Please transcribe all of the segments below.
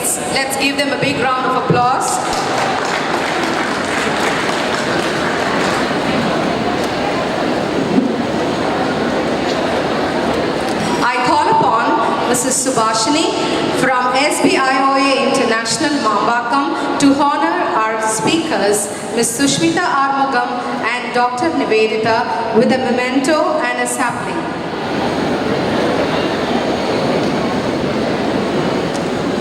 grades. Let's give them a big round of applause. I call upon Mrs. Subhashini from SBIOA International Mambakam to honor our speakers, Ms. Sushmita Armugam and Dr. Nivedita, with a memento and a sapling.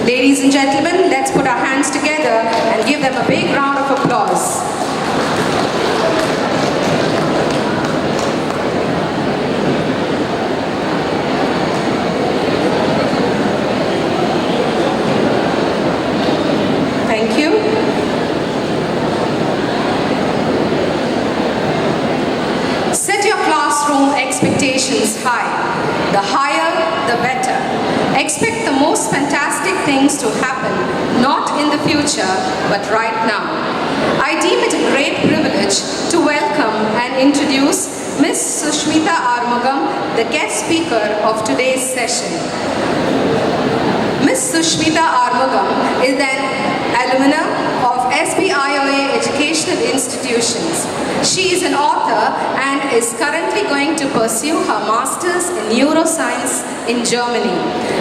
Ladies and gentlemen, let's put our hands together and give them a big round of applause. Thank you. Set your classroom expectations high. The higher, the better. Expect the most fantastic things to happen, not in the future, but right now. I deem it a great privilege to welcome and introduce Ms. Sushmita Armugam, the guest speaker of today's session. Ms. Sushmita Armugam is an alumna of SBIOA Educational Institutions. She is an author and is currently going to pursue her master's in neuroscience in Germany.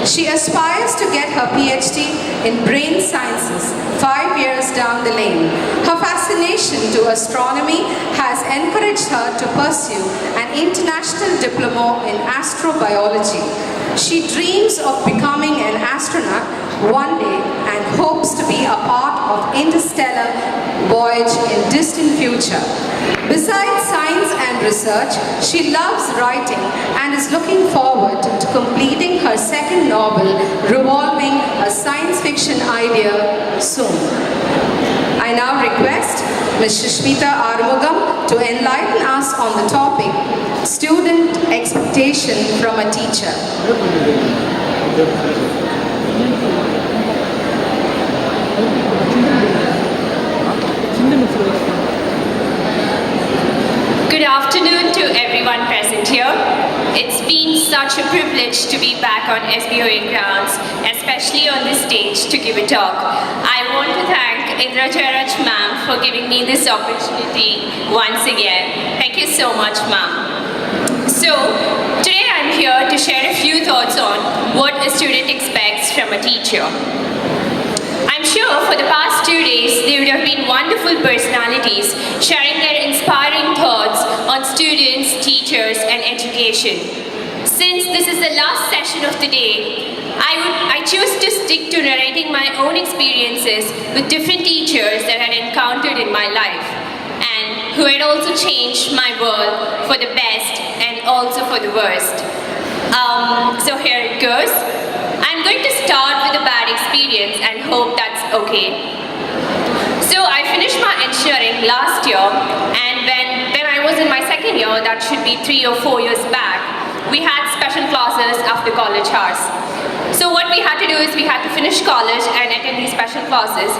She aspires to get her PhD in brain sciences 5 years down the lane. Her fascination to astronomy has encouraged her to pursue an international diploma in astrobiology. She dreams of becoming an astronaut one day and hopes to be a part of interstellar voyage in distant future. Besides science and research, she loves writing and is looking forward to completing her second novel revolving a science fiction idea soon. I now request Ms. Sushmita Armugam to enlighten us on the topic, Student Expectation from a Teacher. Good afternoon to everyone present here. It's been such a privilege to be back on SBIOA grounds, especially on this stage to give a talk. I want to thank Indra Jairaj ma'am for giving me this opportunity once again. Thank you so much, ma'am. So, today I'm here to share a few thoughts on what a student expects from a teacher. I'm sure for the past 2 days, there would have been wonderful personalities sharing their inspiring thoughts on students, teachers, and education. Since this is the last session of the day, I choose to stick to narrating my own experiences with different teachers that I had encountered in my life and who had also changed my world for the best and also for the worst. So here it goes. I'm going to start with a bad experience and hope that's okay. So I finished my engineering last year, and when I was in my second year, that should be 3 or 4 years back, we had special classes after college hours. So what we had to do is we had to finish college and attend these special classes.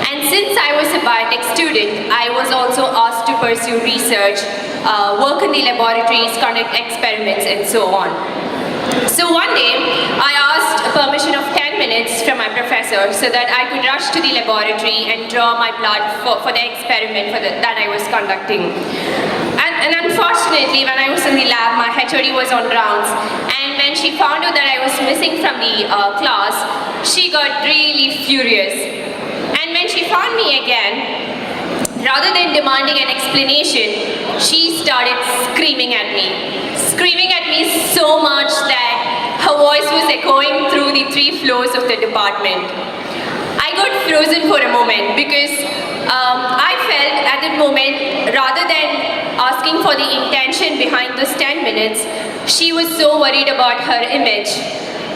And since I was a biotech student, I was also asked to pursue research, work in the laboratories, conduct experiments, and so on. So one day, I asked a permission of 10 minutes from my professor so that I could rush to the laboratory and draw my blood for the experiment that I was conducting. And unfortunately, when I was in the lab, my HOD was on rounds, and when she found out that I was missing from the class, she got really furious. And when she found me again, rather than demanding an explanation, she started screaming at me so much that her voice was echoing through the 3 floors of the department. I got frozen for a moment because I felt at that moment, rather than asking for the intention behind those 10 minutes, she was so worried about her image.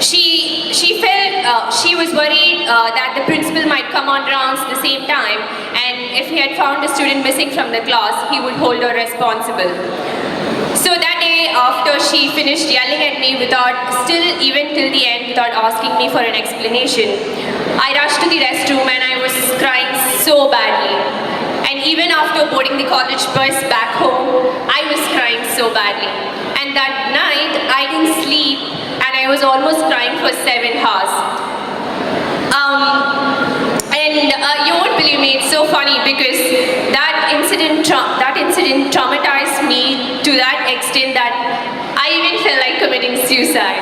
She felt she was worried that the principal might come on rounds at the same time, and if he had found a student missing from the class, he would hold her responsible. So that day, after she finished yelling at me even till the end, without asking me for an explanation, I rushed to the restroom and I was crying so badly. And even after boarding the college bus back home, I was crying so badly. And that night, I didn't sleep and I was almost crying for 7 hours. made so funny because that incident traumatized me to that extent that I even felt like committing suicide.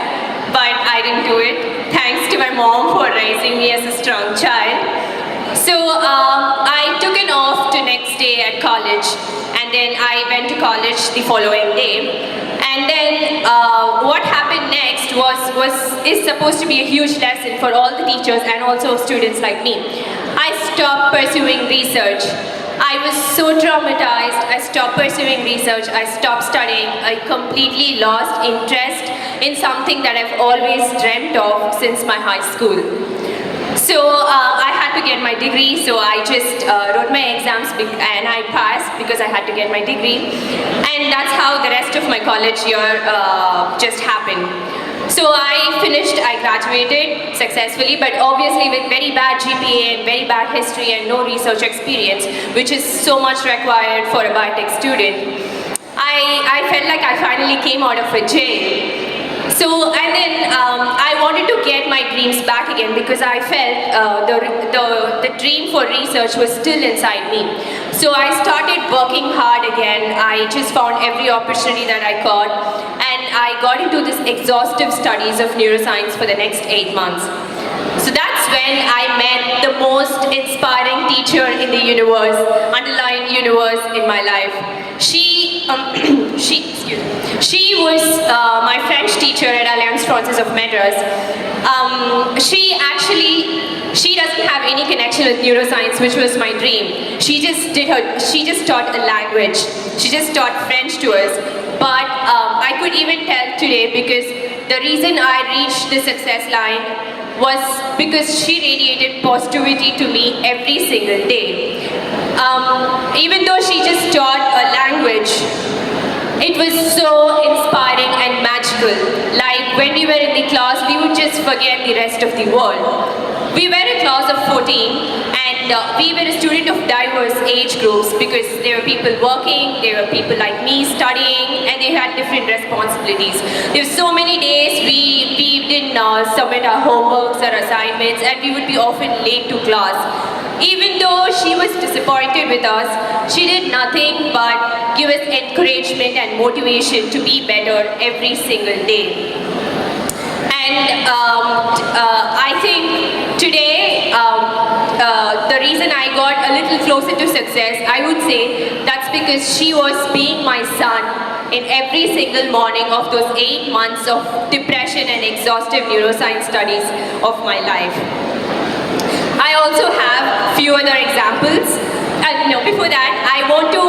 But I didn't do it, thanks to my mom for raising me as a strong child. So I took an off to next day at college, and then I went to college the following day. And then what happened next is supposed to be a huge lesson for all the teachers and also students like me. I stopped pursuing research. I was so traumatized. I stopped pursuing research. I stopped studying. I completely lost interest in something that I've always dreamt of since my high school. So I had to get my degree, so I just wrote my exams and I passed because I had to get my degree. And that's how the rest of my college year just happened. So I graduated successfully, but obviously with very bad GPA and very bad history and no research experience, which is so much required for a biotech student. I felt like I finally came out of a jail. So, and then I wanted to get my dreams back again because I felt the dream for research was still inside me. So I started working hard again. I just found every opportunity that I got, and I got into this exhaustive studies of neuroscience for the next 8 months. So that's when I met the most inspiring teacher in the universe, underlying universe in my life. She was my French teacher at Alliance Française of Madras. She doesn't have any connection with neuroscience, which was my dream. She just taught a language. She just taught French to us. But I could even tell today because the reason I reached the success line was because she radiated positivity to me every single day. Even though she just taught a language, it was so inspiring and magical. Like when we were in the class, we would just forget the rest of the world. We were a class of 14 and we were a student of diverse age groups because there were people working, there were people like me studying, and they had different responsibilities. There were so many days we didn't submit our homeworks or assignments, and we would be often late to class. Even though she was disappointed with us, she did nothing but give us encouragement and motivation to be better every single day. And I think today, the reason I got a little closer to success, I would say that's because she was being my sun in every single morning of those 8 months of depression and exhaustive neuroscience studies of my life. I also have few other examples. Before that, I want to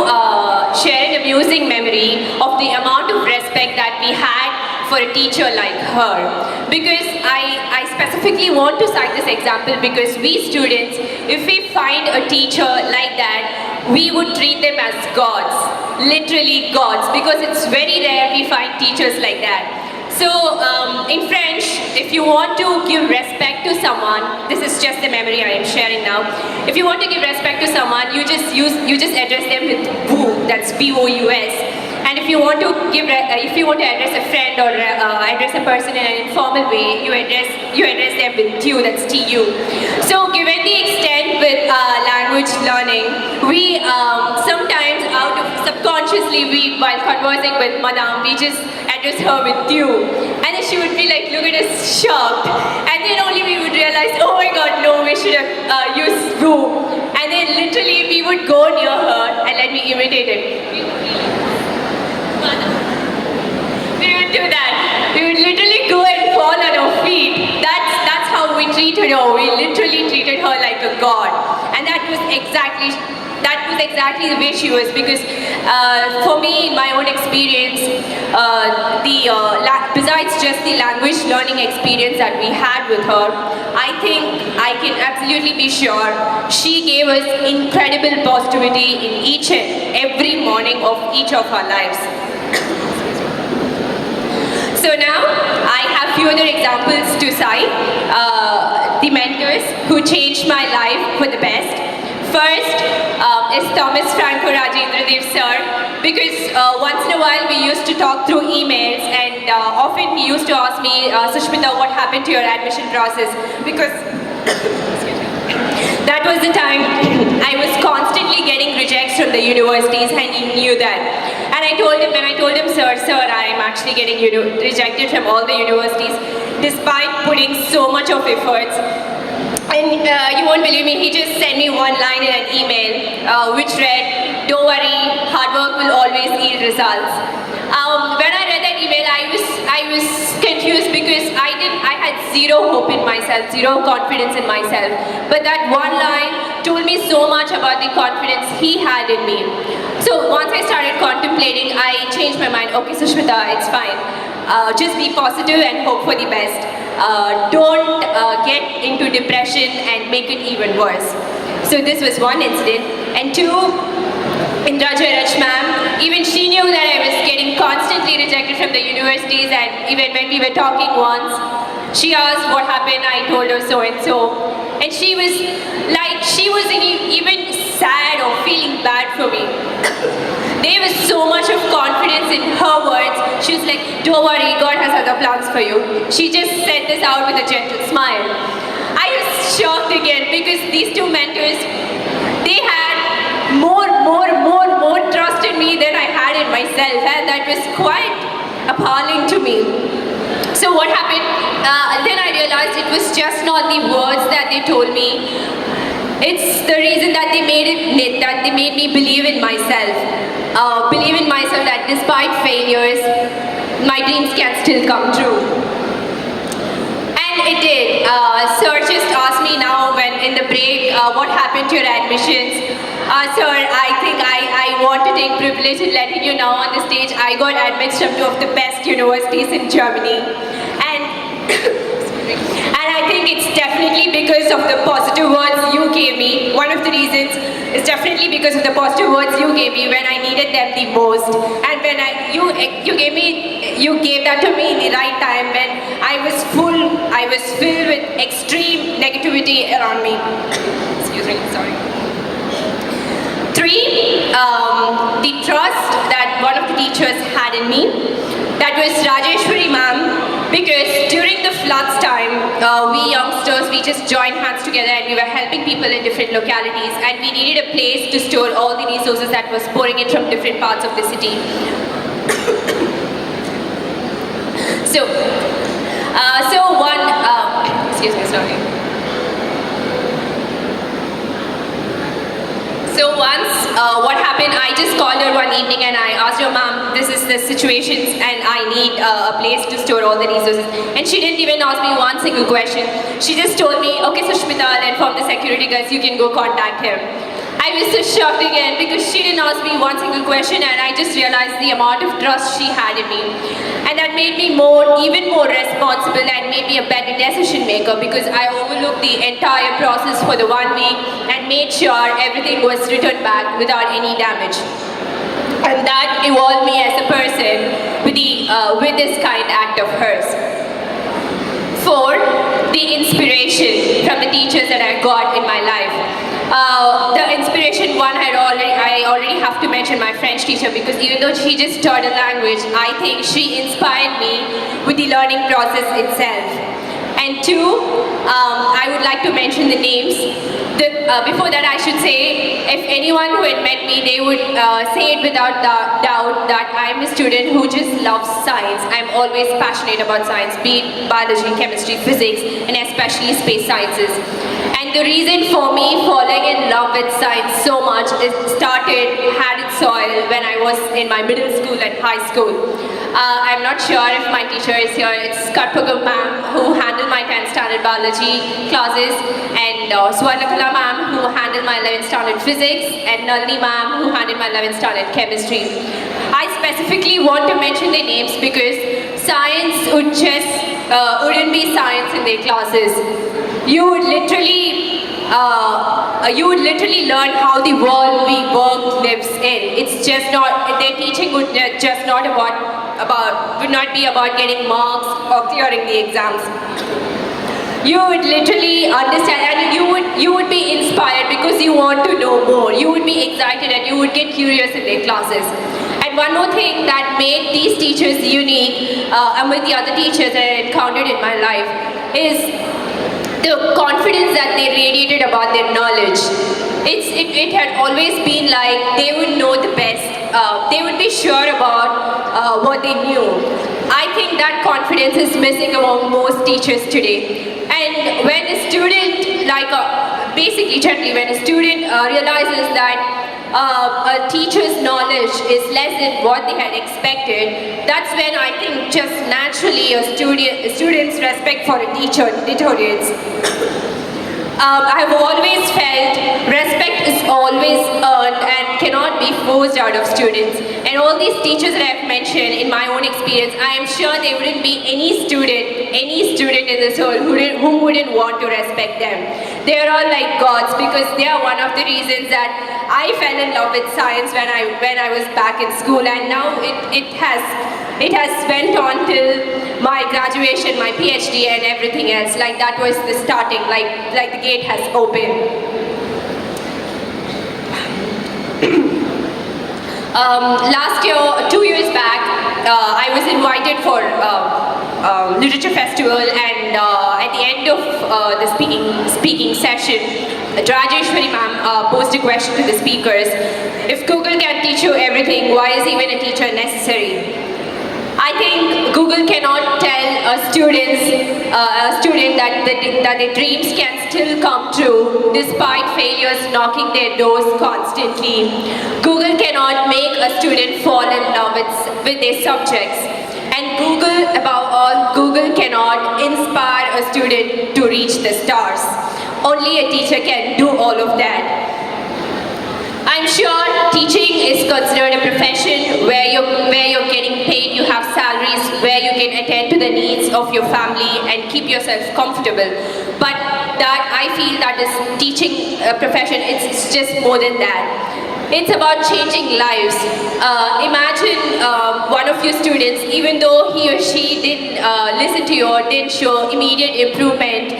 share an amusing memory of the amount of respect that we had for a teacher like her. Because I specifically want to cite this example because we students, if we find a teacher like that, we would treat them as gods, literally gods, because it's very rare we find teachers like that. So in French, if you want to give respect to someone, this is just the memory I am sharing now. If you want to give respect to someone, you just address them with vous, that's V-O-U-S. And if you want to address a friend or address a person in an informal way, you address them with tu, that's T-U. So given the extent with language learning, we sometimes subconsciously while conversing with Madame, we just address her with you, and then she would be like, look at us, shocked, and then only we would realize, oh my god, no, we should have used you, and then literally we would go near her, and let me imitate it. We would do that. We would literally go and fall on our feet. That's how we treated her. We literally treated her like a god, and that was exactly the way she was, because for me, in my own experience, besides just the language learning experience that we had with her, I think I can absolutely be sure she gave us incredible positivity in each and every morning of each of our lives. So now, I have few other examples to cite, the mentors who changed my life for the best. First is Thomas Franco Rajendra Dev sir, because once in a while we used to talk through emails, and often he used to ask me, Sushmita, what happened to your admission process? Because That was the time I was constantly getting rejects from the universities, and he knew that. And I told him, sir, I am actually getting rejected from all the universities, despite putting so much of efforts. And you won't believe me, he just sent me one line in an email, which read, "Don't worry, hard work will always yield results." When I read that email, I was confused because I had zero hope in myself, zero confidence in myself. But that one line told me so much about the confidence he had in me. So once I started contemplating, I changed my mind. Okay, Sushmita, it's fine. Just be positive and hope for the best. Don't get into depression and make it even worse. So this was one incident. And two, Indra Jairaj ma'am, even she knew that I was getting constantly rejected from the universities, and even when we were talking once, she asked what happened, I told her so and so. And she wasn't even sad or feeling bad for me. There was so much of confidence in her words. She was like, "Don't worry, God has other plans for you." She just said this out with a gentle smile. I was shocked again because these two mentors, they had more trust in me than I had in myself, and that was quite appalling to me. So what happened? Then I realized it was just not the words that they told me. It's the reason that they made me believe in myself. Believe in myself that despite failures, my dreams can still come true. And it did. Sir just asked me now when in the break, what happened to your admissions? Sir, I think I want to take privilege in letting you know on the stage, I got admitted to two of the best universities in Germany. And I think it's definitely because of the positive words you gave me. One of the reasons is definitely because of the positive words you gave me when I needed them the most. And when you gave that to me in the right time when I was filled with extreme negativity around me. Excuse me, sorry. Three, the trust that one of the teachers had in me. That was Rajeshwari ma'am, because during the floods time, we youngsters, we just joined hands together and we were helping people in different localities, and we needed a place to store all the resources that was pouring in from different parts of the city. Excuse me, sorry. So once, what happened, I just called her one evening and I asked her, "Ma'am, this is the situation and I need a place to store all the resources." And she didn't even ask me one single question. She just told me, "Okay, Sushmita, I'll inform the security guys, you can go contact him." I was so shocked again because she didn't ask me one single question, and I just realized the amount of trust she had in me. And that made me even more responsible and made me a better decision maker, because I overlooked the entire process for the 1 week and made sure everything was returned back without any damage. And that evolved me as a person with this kind act of hers. 4, the inspiration from the teachers that I got in my life. The inspiration one, I already have to mention my French teacher, because even though she just taught a language, I think she inspired me with the learning process itself. And 2, I would like to mention the names. Before that, I should say, if anyone who had met me, they would say it without doubt that I'm a student who just loves science. I'm always passionate about science, be it biology, chemistry, physics, and especially space sciences. And the reason for me falling in love with science so much had its soil when I was in my middle school and high school. I'm not sure if my teacher is here. It's Karpagam ma'am, who handled my 10th standard biology classes, and Swarnakala ma'am, who handled my 11th standard physics, and Nalini ma'am, who handled my 11th standard chemistry. I specifically want to mention their names because science wouldn't be science in their classes. You would literally learn how the world we work lives in. It's just not, their teaching would just not be about getting marks or clearing the exams. You would literally understand, and you would be inspired because you want to know more. You would be excited and you would get curious in their classes. And one more thing that made these teachers unique, and with the other teachers that I encountered in my life, is the confidence that they radiated about their knowledge. It had always been like they would know the best. They would be sure about what they knew. I think that confidence is missing among most teachers today. And when a student, basically generally, when a student realizes that a teacher's knowledge is less than what they had expected, that's when I think just naturally a student's respect for a teacher deteriorates. I've always felt respect is always earned and cannot be forced out of students. And all these teachers that I've mentioned, in my own experience, I am sure there wouldn't be any student in this world who wouldn't want to respect them. They are all like gods because they are one of the reasons that I fell in love with science when I was back in school, and now it has went on till my graduation, my PhD and everything else. Like that was the starting, like the gate has opened. Last year, 2 years back, I was invited for literature festival, and at the end of the speaking session, Rajeshwari ma'am posed a question to the speakers: if Google can teach you everything, why is even a teacher necessary? I think Google cannot tell a student that their dreams can still come true despite failures knocking their doors constantly. Google cannot make a student fall in love with their subjects. And Google, above all, Google cannot inspire a student to reach the stars. Only a teacher can do all of that. I'm sure teaching is considered a profession where you're getting paid, you have salaries, where you can attend to the needs of your family and keep yourself comfortable. But that I feel that is teaching a profession, it's just more than that. It's about changing lives. Imagine one of your students, even though he or she didn't listen to you or didn't show immediate improvement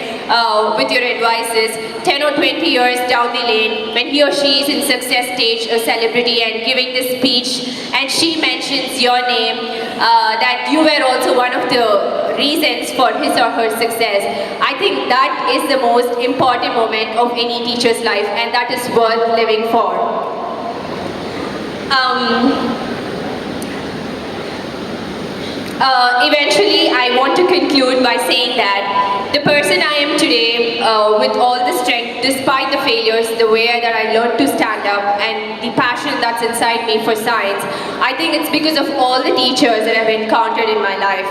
with your advices, 10 or 20 years down the lane, when he or she is in success stage, a celebrity, and giving this speech, and she mentions your name, that you were also one of the reasons for his or her success. I think that is the most important moment of any teacher's life, and that is worth living for. Eventually, I want to conclude by saying that the person I am today, with all the strength, despite the failures, the way that I learned to stand up, and the passion that's inside me for science, I think it's because of all the teachers that I've encountered in my life.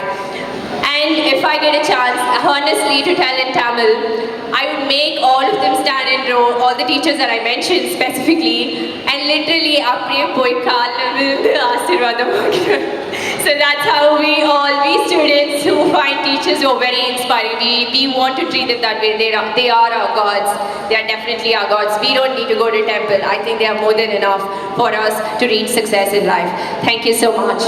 And if I get a chance, honestly, to tell in Tamil, I would make all of them stand in row, all the teachers that I mentioned specifically, and literally, apne poi kaal vildu aashirvadam vaagiraru. So that's how we students who find teachers who are very inspiring, we want to treat them that way. They are our gods. They are definitely our gods. We don't need to go to temple. I think they are more than enough for us to reach success in life. Thank you so much.